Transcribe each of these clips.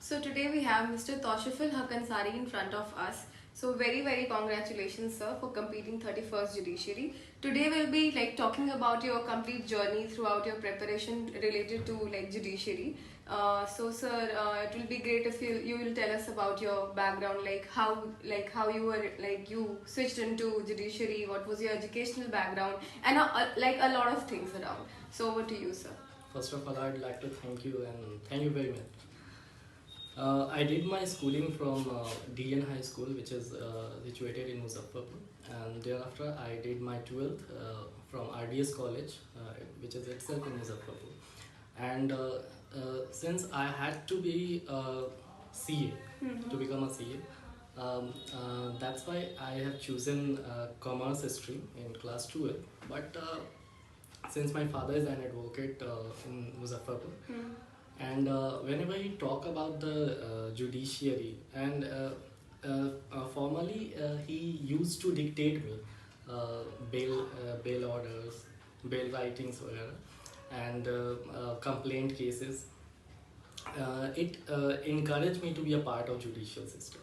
So today we have Mr. Toshiful Hakansari in front of us. So very congratulations sir for completing 31st judiciary. Today we'll be talking about your complete journey throughout your preparation related to judiciary. So sir, it will be great if you will tell us about your background, how you were you switched into judiciary, what was your educational background, and a lot of things around. So over to you sir. First of all, I'd like to thank you and thank you very much. I did my schooling from DN High School, which is situated in Muzaffarpur, and thereafter I did my 12th from RDS College, which is itself in Muzaffarpur. And since I had to be CA, to become a CA, that's why I have chosen commerce stream in class 12. But since my father is an advocate in Muzaffarpur, and whenever you talk about the judiciary, and formally he used to dictate me bail orders, bail writings, whatever, and complaint cases. It encouraged me to be a part of judicial system.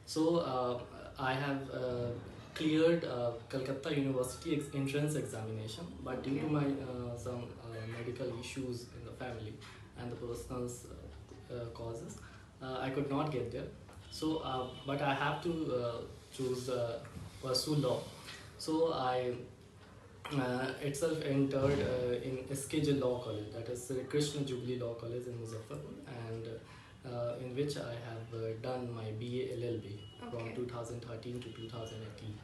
So I have cleared Calcutta University entrance examination, but due to my some medical issues in the family and the personal causes, I could not get there. So, but I have to choose pursue law. So I itself entered in SKJ Law College, that is Sri Krishna Jubilee Law College in Muzaffarpur, and in which I have done my BA LLB from 2013 to 2018.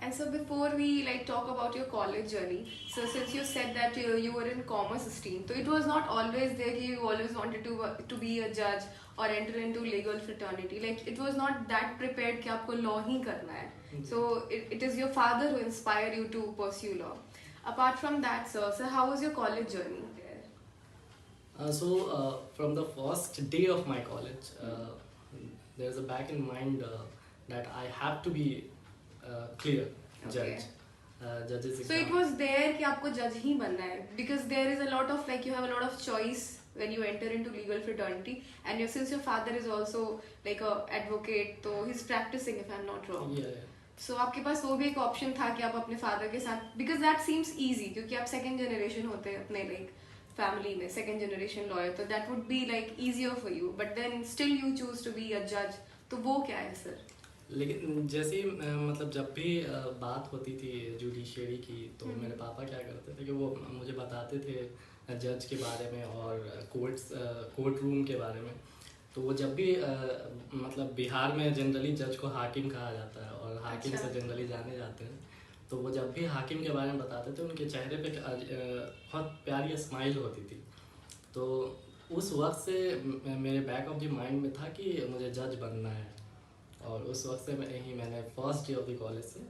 And so before we talk about your college journey, so since you said that you were in commerce stream, so it was not always there you always wanted to be a judge or enter into legal fraternity. Like it was not that prepared कि आपको law ही करना है. So it is your father who inspired you to pursue law. Apart from that, sir, so how was your college journey there? From the first day of my college, there's a back in mind that I have to be clear judge. Judges exam. So it was there कि आपको judge ही बनना है, because there is a lot of you have a lot of choice when you enter into legal fraternity, and since your father is also like a advocate, so he's practicing if I'm not wrong. Yeah. So आपके पास वो भी एक option था कि आप अपने father के साथ, because that seems easy क्योंकि आप second generation होते हैं अपने family में, second generation lawyer, so that would be easier for you, but then still you choose to be a judge. तो वो क्या है sir? लेकिन जैसे ही मतलब जब भी बात होती थी जुडिशियरी की, तो मेरे पापा क्या करते थे कि वो मुझे बताते थे जज के बारे में और कोर्ट रूम के बारे में. तो वो जब भी मतलब बिहार में जनरली जज को हाकिम कहा जाता है और हाकिम से जनरली जाने जाते हैं, तो वो जब भी हाकिम के बारे में बताते थे उनके चेहरे पे बहुत प्यारी स्माइल होती थी. तो उस वक्त से मेरे बैक ऑफ द माइंड में था कि मुझे जज बनना है, और उस वक्त से मैंने first year of the college से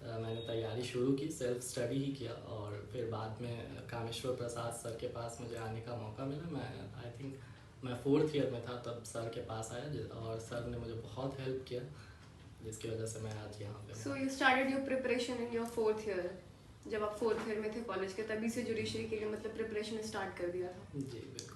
मैंने तैयारी शुरू की, सेल्फ स्टडी ही किया, और फिर बाद में कामेश्वर प्रसाद सर के पास मुझे आने का मौका मिला. मैं आई थिंक मैं 4th ईयर में था तब सर के पास आया, और सर ने मुझे बहुत हेल्प किया, जिसकी वजह से मैं आज यहाँ पे. So you started your preparation in your 4th year. जब आप 4th year में थे कॉलेज के, तभी से जुडिशरी के लिए मतलब प्रिपरेशन स्टार्ट कर दिया था. जी बिल्कुल.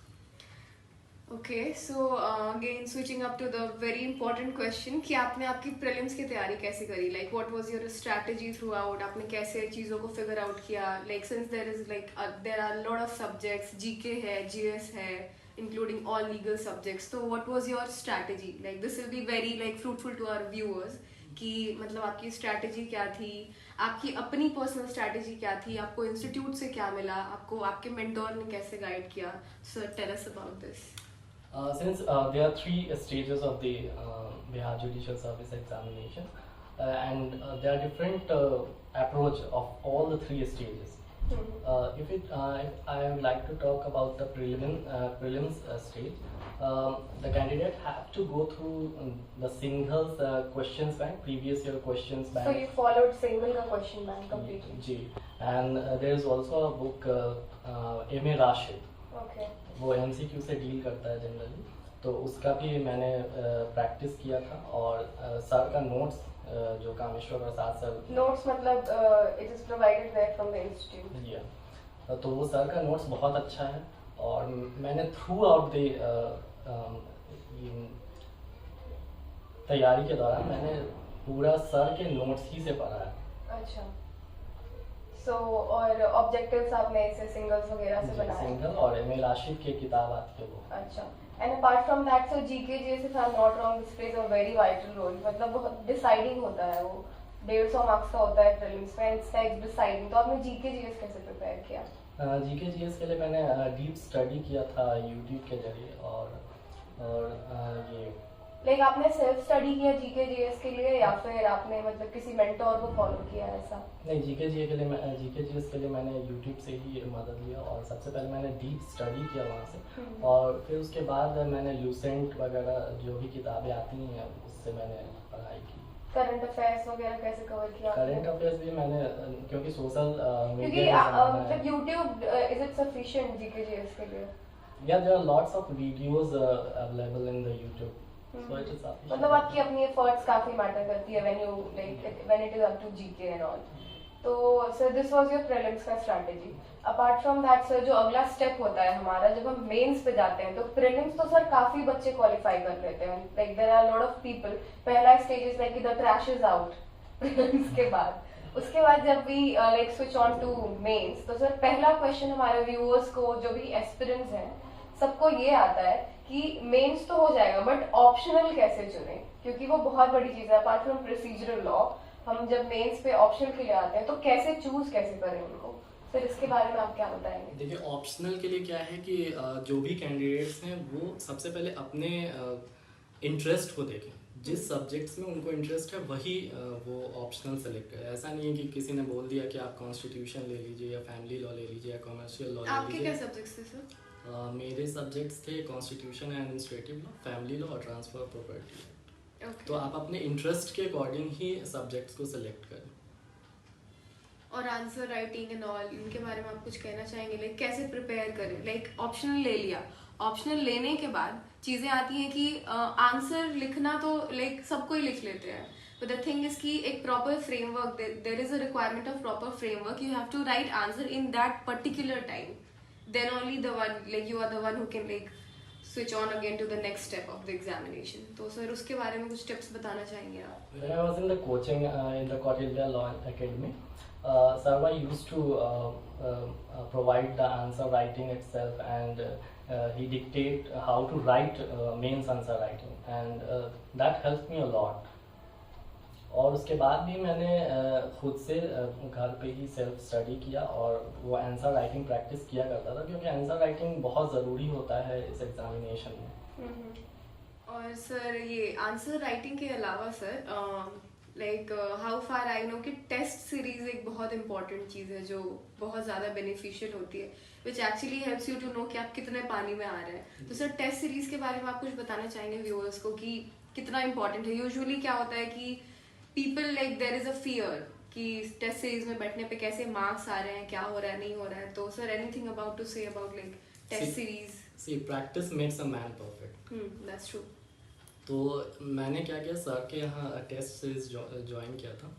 Okay, so again switching up to the very important question कि आपने आपकी prelims की तैयारी कैसे करी? Like what was your strategy throughout? आपने कैसे चीज़ों को figure out किया? Like since there is there are a lot of subjects, GK है, GS है, including all legal subjects. So what was your strategy? Like this will be very fruitful to our viewers कि मतलब आपकी strategy क्या थी? आपकी अपनी personal strategy क्या थी? आपको institute से क्या मिला? आपको आपके mentor ने कैसे guide किया? So tell us about this. Since there are 3 stages of the Bihar Judicial Service examination, and there are different approach of all the 3 stages. If I would like to talk about the prelims stage, the candidate have to go through the singles questions bank, previous year questions bank. So you followed single का question bank completely. जी. And there is also a book M.A. Rashid. Okay. वो MCQ से deal करता है generally, तो उसका भी मैंने प्रैक्टिस किया था. और सर का नोट्स जो कामेश्वर प्रसाद सर. नोट्स मतलब it is provided back from the institute. या तो वो सर का नोट्स बहुत अच्छा है, और मैंने थ्रू आउट द तैयारी के दौरान मैंने पूरा सर के नोट्स ही से पढ़ा है। अच्छा। सो और ऑब्जेक्टिव्स आपने ऐसे सिंगल्स वगैरह से बनाए? सिंगल और एम आशिफ की किताब आती है वो। अच्छा। And apart from that so GK GS if I am not wrong this plays a very vital role, मतलब बहुत डिसाइडिंग होता है वो, 150 मार्क्स का होता है प्रीलिम्स में, इट्स लाइक डिसाइडिंग। तो आपने जीके जीएस कैसे प्रिपेयर किया? जीके जीएस के लिए मैंने डीप स्टडी किया था यूट्यूब के जरिए और ये लाइक आपने सेल्फ स्टडी किया जीके जीएस के लिए या फिर आपने मतलब किसी मेंटोर को फॉलो किया ऐसा? नहीं, जीके जीएस के लिए मैंने यूट्यूब से ही मदद लिया और सबसे पहले मैंने डीप स्टडी किया वहाँ से और फिर उसके बाद मैंने लूसेंट वगैरह जो भी किताबें आती हैं उससे मैंने पढ़ाई की। करंट अफेयर्स वगैरह कैसे कवर किया? करंट अफेयर्स भी मैंने क्योंकि सोशल क्योंकि मतलब YouTube is it sufficient GK GS के लिए? Yeah, there are lots of videos available in the YouTube. So it is sufficient. मतलब आपकी अपनी एफर्ट्स काफी मैटर करती है when you like when it is up to GK and all. तो sir this was your prelims का strategy. Apart from that sir जो अगला स्टेप होता है हमारा जब हम मेंस पे जाते हैं, तो प्रीलिम्स तो सर काफी बच्चे क्वालिफाई कर लेते हैं, like there are lot of people. पहला stage is like the trash is out prelims के बाद। उसके बाद जब भी like switch on to mains, तो सर पहला क्वेश्चन हमारे व्यूअर्स को जो भी एस्पिरेंट्स हैं सबको ये आता है कि मेंस तो हो जाएगा बट ऑप्शनल कैसे चुनें, क्योंकि वो बहुत बड़ी चीज है। अपार्ट फ्रॉम प्रोसीजरल लॉ हम जब मेंस पे ऑप्शनल के लिए आते हैं तो कैसे चूज कैसे करें उनको, सर इसके बारे में आप क्या बताएंगे? देखिए, ऑप्शनल के लिए क्या है कि जो भी कैंडिडेट्स हैं वो सबसे पहले अपने इंटरेस्ट को देखें, जिस सब्जेक्ट्स में उनको इंटरेस्ट है वही वो ऑप्शनल सेलेक्ट करें। ऐसा नहीं है कि किसी ने बोल दिया कि आप कॉन्स्टिट्यूशन ले लीजिए या फैमिली लॉ ले लीजिए या कमर्शियल लॉ ले लीजिए। आपके क्या सब्जेक्ट्स थे सर? मेरे सब्जेक्ट्स थे constitution and administrative law, family law और ट्रांसफर ऑफ प्रॉपर्टी। तो आप अपने इंटरेस्ट के अकॉर्डिंग ही सब्जेक्ट्स को सिलेक्ट करें। और आंसर राइटिंग एंड ऑल इनके बारे में आप कुछ कहना चाहेंगे? लाइक कैसे प्रिपेयर करें? लाइक ऑप्शनल ले लिया, ऑप्शनल लेने के बाद चीज़ें आती हैं कि आंसर लिखना तो लाइक सबको ही लिख लेते हैं, बट द थिंग इज कि एक proper framework, there is a requirement of proper framework, you have to write answer in that particular time, then only the one like you are the one who can like switch on again to the next step of the examination. तो sir उसके बारे में कुछ tips बताना चाहेंगे आप? When I was in the coaching in the Kautilya Law Academy, Sarva used to provide the answer writing itself, and he dictate how to write mains answer writing, and that helped me a lot. और उसके बाद भी मैंने खुद से घर पे ही self study किया और वो आंसर राइटिंग प्रैक्टिस किया करता था, क्योंकि आंसर राइटिंग बहुत ज़रूरी होता है इस एग्जामिनेशन में। और सर ये आंसर राइटिंग के अलावा sir like how far I know कि टेस्ट सीरीज एक बहुत इंपॉर्टेंट चीज़ है जो बहुत ज़्यादा बेनिफिशियल होती है, which actually helps you to know कि आप कितने पानी में आ रहे हैं। तो सर टेस्ट सीरीज के बारे में आप कुछ बताना चाहेंगे व्यूअर्स को कि कितना इंपॉर्टेंट है? यूजुअली क्या होता है कि people like there is a fear कि टेस्ट सीरीज में बैठने पे कैसे मार्क्स आ रहे हैं, क्या हो रहा है, नहीं हो रहा है। तो sir anything about to say about like test series? See practice makes a man perfect. That's true. तो मैंने क्या किया, सर के यहाँ टेस्ट सीरीज ज्वाइन किया था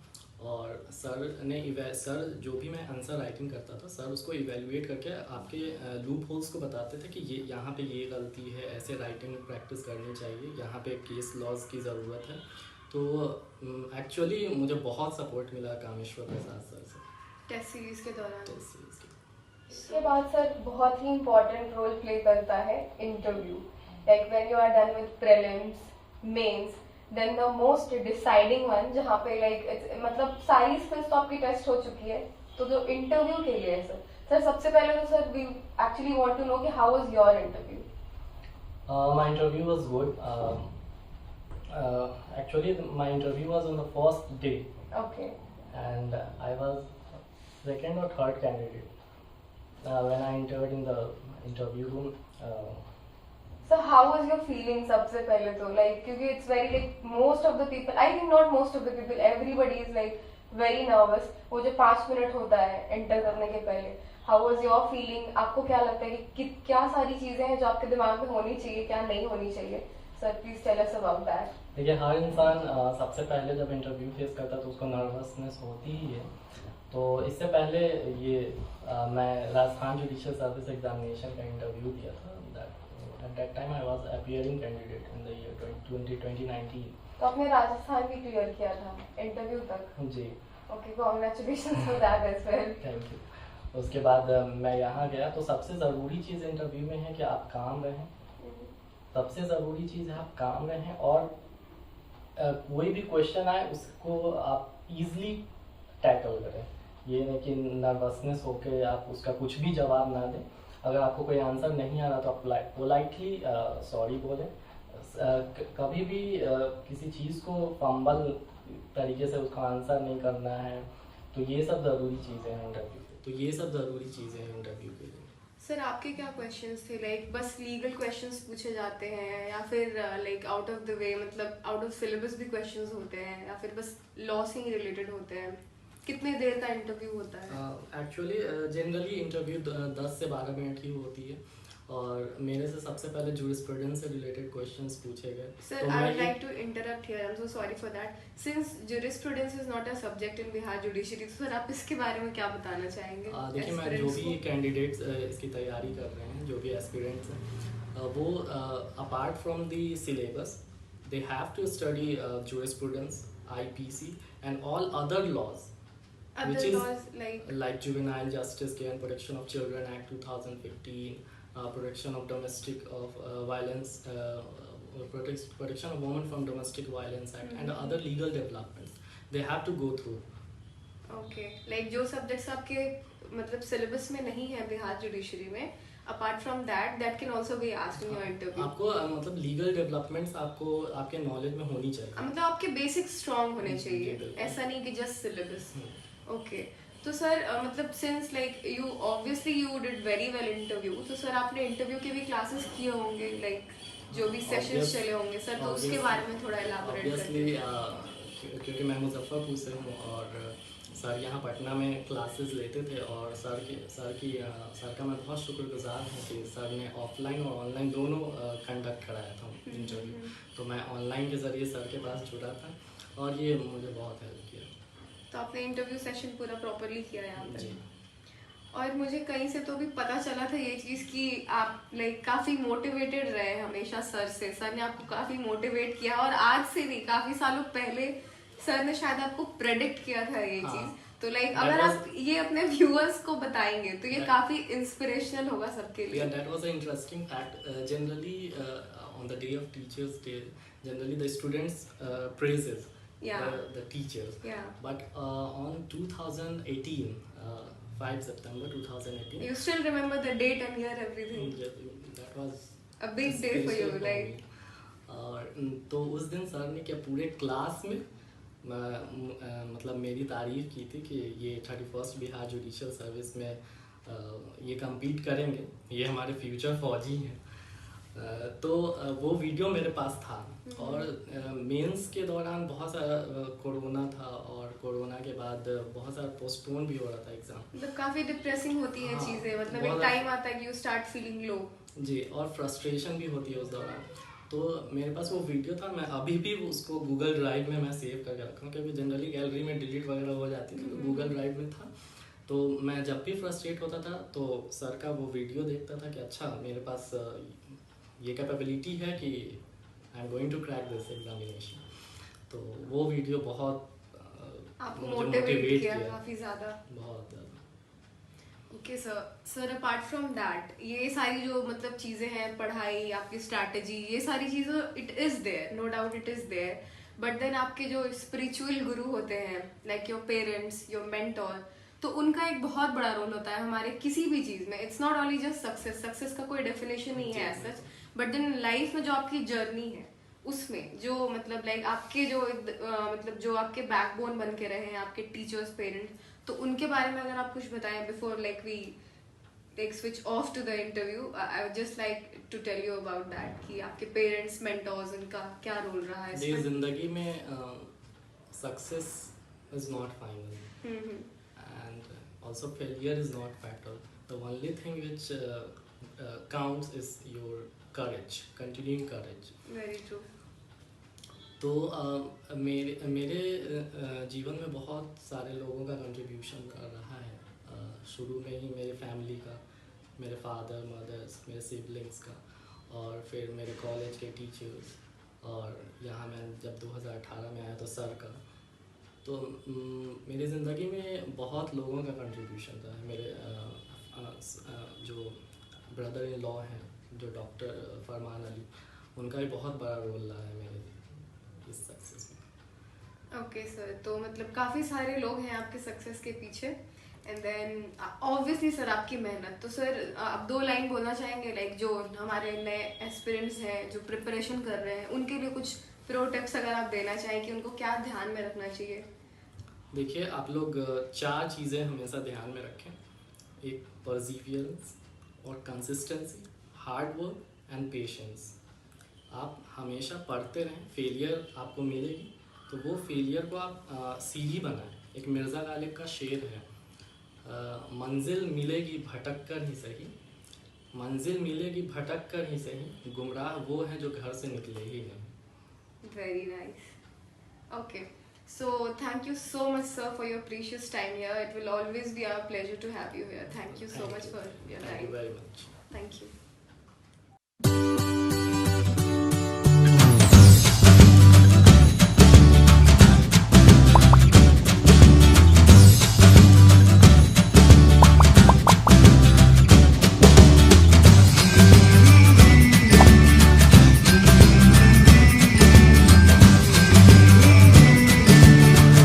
और सर जो भी मैं आंसर राइटिंग करता था, सर उसको इवेलुएट करके आपके लूप होल्स को बताते थे कि ये यहाँ पे ये गलती है, ऐसे राइटिंग प्रैक्टिस करनी चाहिए, यहाँ पे केस लॉज की ज़रूरत है। तो एक्चुअली मुझे बहुत सपोर्ट मिला कामेश्वर प्रसाद सर से टेस्ट सीरीज के दौरान। इसके बाद सर बहुत ही इम्पोर्टेंट रोल प्ले करता है interview, like when you are done with prelims mains, then the most deciding one जहाँ पे लाइक मतलब सारी स्किल्स तो आपकी टेस्ट हो चुकी है, तो जो इंटरव्यू के लिए है सर सबसे पहले तो sir we actually want to know कि how was your interview? My interview was good. Actually, my interview was on the first day. Okay. And I was second or third candidate when I entered in the interview room. So how was your feeling सबसे पहले तो like क्योंकि it's very like most of the people, I think not most of the people, everybody is like very nervous. वो जो 5 minute होता है enter करने के पहले, how was your feeling? आपको क्या लगता है कि क्या सारी चीजें हैं जो आपके दिमाग में होनी चाहिए, क्या नहीं होनी चाहिए? Sir please tell us about that. देखिए, हर इंसान सबसे पहले जब इंटरव्यू फेस करता है तो उसको नर्वसनेस होती ही है। तो इससे पहले मैं राजस्थान जुडिशियल सर्विस एग्जामिनेशन का इंटरव्यू दिया था, At that time I was appearing candidate in the year 2019. तो आपने राजस्थान भी क्लियर किया था इंटरव्यू तक? जी। Okay, congratulations for that as well. Thank you. उसके बाद मैं यहाँ गया तो सबसे ज़रूरी चीज़ इंटरव्यू में है कि आप काम रहें। सबसे ज़रूरी चीज़ है आप काम रहें और कोई भी क्वेश्चन आए उसको आप इजीली टैकल करें। ये नहीं कि नर्वसनेस होके आप उसका कुछ भी जवाब ना दें। अगर आपको कोई आंसर नहीं आ रहा तो आप पोलाइटली सॉरी बोलें। कभी भी किसी चीज़ को फंबल तरीके से उसका आंसर नहीं करना है। तो ये सब ज़रूरी चीज़ें हैं इंटरव्यू के लिए। सर आपके क्या क्वेश्चंस थे? लाइक बस लीगल क्वेश्चंस पूछे जाते हैं या फिर like out of the way, मतलब आउट ऑफ सिलेबस भी क्वेश्चंस होते हैं या फिर बस लॉ से ही रिलेटेड होते हैं? कितने देर का इंटरव्यू होता है? एक्चुअली जनरली इंटरव्यू 10 से 12 मिनट की होती है और मेरे से सबसे पहले जूरिस्प्रूडेंस से रिलेटेड क्वेश्चंस पूछे गए। Sir, I would like to interrupt here. I'm so sorry for that. Since jurisprudence is not a subject in Bihar judiciary, तो सर आप इसके बारे में क्या बताना चाहेंगे? देखिए, मैं जो भी कैंडिडेट्स इसकी तैयारी कर रहे हैं, जो भी एस्पिरेंट्स हैं, वो apart from the syllabus they have to study jurisprudence, IPC and all other laws. Other which laws is like Juvenile Justice Care and Protection of Children Act 2015, protection of domestic of violence, protection of women from domestic violence act, and other legal developments they have to go through. Okay, like जो subjects आपके मतलब syllabus में नहीं है Bihar judiciary में, apart from that can also be asked in your interview. आपको मतलब legal developments आपको आपके knowledge में होनी चाहिए। मतलब आपके basics strong होने चाहिए, ऐसा नहीं कि just syllabus. Okay. तो सर मतलब since like you obviously you did very well interview, तो सर आपने इंटरव्यू के भी क्लासेस किए होंगे, लाइक जो भी सेशंस चले होंगे सर, तो उसके बारे में थोड़ा इलाबोरेट करिए। क्योंकि मैं मुजफ्फरपुर से हूँ और सर यहाँ पटना में क्लासेस लेते थे और सर का मैं बहुत शुक्रगुजार हूँ कि सर ने ऑफलाइन और ऑनलाइन दोनों कंडक्ट कराया था इंटरव्यू। तो मैं ऑनलाइन के ज़रिए सर के पास जुड़ा था और ये मुझे बहुत हेल्प किया। तो आपने इंटरव्यू सेशन पूरा प्रॉपरली किया यहाँ पर? और मुझे कहीं से तो भी पता चला था ये चीज़ कि आप लाइक काफ़ी मोटिवेटेड रहे हमेशा सर से। सर ने आपको काफ़ी मोटिवेट किया और आज से नहीं, काफ़ी सालों पहले सर ने शायद आपको प्रेडिक्ट किया था ये चीज़। तो लाइक अगर आप ये अपने व्यूअर्स को बताएंगे तो ये काफ़ी इंस्पिरेशनल होगा सबके लिए। Yeah, that was an interesting fact. Generally, on the day of Teachers' Day, generally the students praises the teachers. Yeah. But on 2018, 5 September 2018. You still remember the date and year, everything? That was a big day for you, like. तो उस दिन sir ने क्या पूरे class में मतलब मेरी तारीफ की थी कि ये 31st बिहार जुडिशियल सर्विस में ये कम्पीट करेंगे, ये हमारे फ्यूचर फौजी हैं। तो वो वीडियो मेरे पास था और मेंस के दौरान बहुत सारा कोरोना था और कोरोना के बाद बहुत सारा पोस्टपोन भी हो रहा था एग्जाम। मतलब काफ़ी डिप्रेसिंग होती है चीज़ें, मतलब एक टाइम आता है कि यू स्टार्ट फीलिंग लो। जी, और फ्रस्ट्रेशन भी होती है उस दौरान। तो मेरे पास वो वीडियो था, मैं अभी भी उसको गूगल ड्राइव में मैं सेव करके रखा हूँ क्योंकि जनरली गैलरी में डिलीट वगैरह हो जाती थी, तो गूगल ड्राइव में था। तो मैं जब भी फ्रस्ट्रेट होता था तो सर का वो वीडियो देखता था कि अच्छा मेरे पास ये कैपेबिलिटी है कि I am going to crack this examination. तो वो वीडियो बहुत आपको मोटिवेट किया काफ़ी ज़्यादा। बहुत ज़्यादा। Okay sir apart from that ये सारी जो मतलब चीज़ें हैं, पढ़ाई, आपकी स्ट्रैटेजी, ये सारी चीज़ें it is there, no doubt it is there, but then आपके जो स्पिरिचुअल गुरु होते हैं like your parents, your mentor, तो उनका एक बहुत बड़ा रोल होता है हमारे किसी भी चीज़ में। It's not only just success का कोई डेफिनेशन नहीं है as such, but then life में जो आपकी जर्नी है उसमें जो मतलब लाइक आपके जो मतलब जो आपके बैकबोन बन के रहे हैं, आपके टीचर्स, पेरेंट्स, तो उनके बारे में अगर आप कुछ बताएं before like we take switch off to the interview. I would just like to tell you about that कि आपके पेरेंट्स, मेंटोर्स, उनका क्या रोल रहा है इसमें। जिंदगी में success is not final and also failure is not factor. The only thing which counts is your courage, continuing courage. Very true. तो मेरे जीवन में बहुत सारे लोगों का कंट्रीब्यूशन कर रहा है। शुरू में ही मेरे फैमिली का, मेरे फादर, मदर्स, मेरे सिबलिंग्स का, और फिर मेरे कॉलेज के टीचर्स, और यहाँ मैं जब 2018 में आया तो सर का। तो मेरी ज़िंदगी में बहुत लोगों का कंट्रीब्यूशन था। मेरे जो ब्रदर इन लॉ हैं, जो डॉक्टर फरमान अली, उनका भी बहुत बड़ा रोल रहा है मेरे इस सक्सेस में। ओके सर, तो मतलब काफ़ी सारे लोग हैं आपके सक्सेस के पीछे, एंड देन ऑब्वियसली सर आपकी मेहनत। तो सर आप 2 लाइन बोलना चाहेंगे लाइक जो हमारे नए एस्पिरेंट्स हैं जो प्रिपरेशन कर रहे हैं, उनके लिए कुछ प्रो टिप्स अगर आप देना चाहें कि उनको क्या ध्यान में रखना चाहिए? देखिए, आप लोग 4 चीज़ें हमेशा ध्यान में रखें। एक परसिवियरेंस और consistency, hard work and patience. आप हमेशा पढ़ते रहें, फेलियर आपको मिलेगी तो वो फेलियर को आप सीढ़ी बनाएं। एक मिर्ज़ा गालिब का शेर है, मंजिल मिलेगी भटक कर ही सही, मंजिल मिलेगी भटक कर ही सही, गुमराह वो हैं जो घर से निकले ही नहीं। Very nice. Okay. So thank you so much, sir, for your precious time here. It will always be our pleasure to have you here. Thank you so much for your Thank you time. very much. Thank you.